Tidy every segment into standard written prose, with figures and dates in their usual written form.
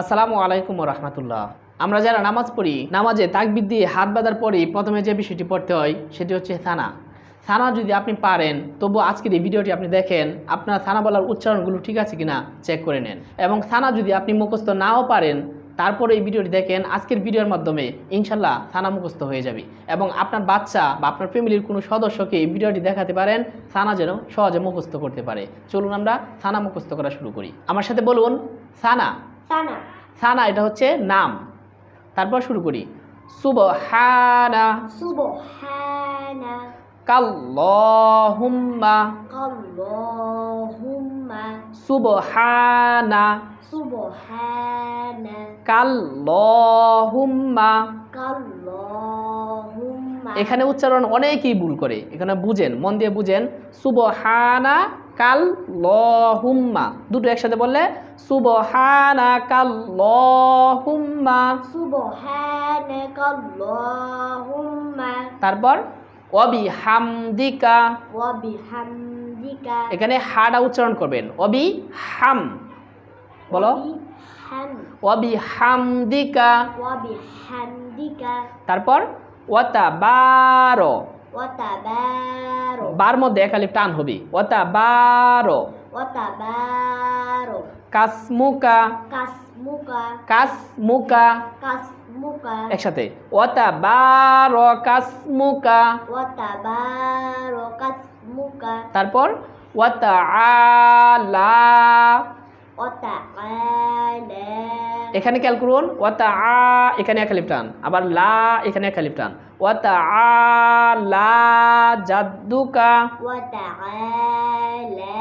আসসালামু আলাইকুম রহমতুল্লাহ। আমরা যারা নামাজ পড়ি, নামাজে তাকবীর দিয়ে হাত বাঁধার পরেই প্রথমে যে বিষয়টি পড়তে হয় সেটি হচ্ছে সানা। সানা যদি আপনি পারেন, তবু আজকের এই ভিডিওটি আপনি দেখেন, আপনার সানা বলার উচ্চারণগুলো ঠিক আছে কিনা চেক করে নেন। এবং সানা যদি আপনি মুখস্থ নাও পারেন, তারপরে এই ভিডিওটি দেখেন, আজকের ভিডিওর মাধ্যমে ইনশাল্লাহ সানা মুখস্থ হয়ে যাবে। এবং আপনার বাচ্চা বা আপনার ফ্যামিলির কোনো সদস্যকে এই ভিডিওটি দেখাতে পারেন, সানা যেন সহজে মুখস্থ করতে পারে। চলুন আমরা সানা মুখস্থ করা শুরু করি। আমার সাথে বলুন সানা। সানা সানা এটা হচ্ছে নাম। তারপর শুরু করি। সুবহানা সুবহানা কাল্লাহুম্মা কাল্লাহুম্মা সুবহানা সুবহানা কাল্লাহুম্মা। কাল্লাহুম্মা এখানে উচ্চারণ অনেকেই ভুল করে, এখানে বুঝেন, মন দিয়ে বুঝেন। সুবহানা কাল্লাহুম্মা, দুটো একসাথে বললে সুবহানা কাল্লাহুম্মা। সুবহানা কাল্লাহুম্মা তারপর ওয়াবিহামদিকা, ওয়া বিহামদিকা এখানে হাটা উচ্চারণ করবেন। ওয়াবিহাম, বলো ওয়াবিহামদিকা। ওয়া বিহামদিকা তারপর ওয়াতাবার, ওয়া তাবারু বার মধ্যে এক আলিফ টান হবে। ওয়াতাবার ওয়া তাবারু কাসমুকা, কাসমুকা কাসমুকা কাসমুকা একসাথে। ওয়াতাবার কাসমুকা। ওয়া তাবারু কাসমুকা তারপর ওয়াতাআলা, ওয়া তাআলা এখানে খেয়াল করুন। এখানে এক আলিফ টান, আবার লা এখানে এক আলিফ টান। ওয়াতাআলা জাদ্দুকা, ওয়া তাআলা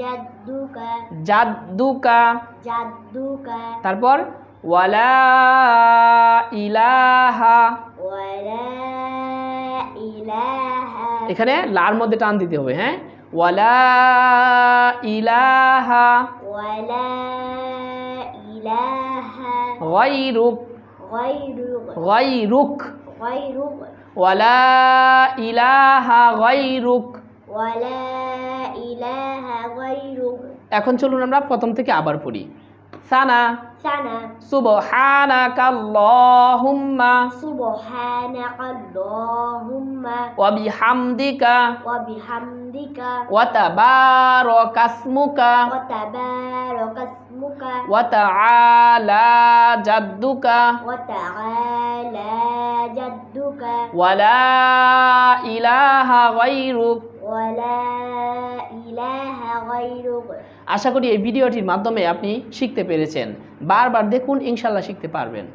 জাদ্দুকা জাদ্দুকা। জাদ্দুকা তারপর ওয়ালা ইলাহা, ওয়ালা ইলাহা এখানে লার মধ্যে টান দিতে হবে। হ্যাঁ, ওয়ালা ইলাহা ওয়ালা ইলাহা গায়রুক, গায়রুক গায়রুক গায়রুক ওয়ালা ইলাহা গায়রুক। ওয়ালা ইলাহা গায়রুক। এখন চলুন আমরা প্রথম থেকে আবার পড়ি। সানা সানা সুবহানাকাল্লাহুম্মা সুবহানাকাল্লাহুম্মা ওয়া বিহামদিকা ওয়া বিহামদিকা ওয়া তাবারাকাসমুকা ওয়া তাবারাকা ইসমুকা ওয়া তাআলা জাদ্দুকা ওয়া তাআলা জাদ্দুকা ওয়ালা ইলাহা গায়রুক। ওয়ালা ইলাহা গায়রুক। আশা করি এই ভিডিওটির মাধ্যমে আপনি শিখতে পেরেছেন। বারবার দেখুন, ইনশাল্লাহ শিখতে পারবেন।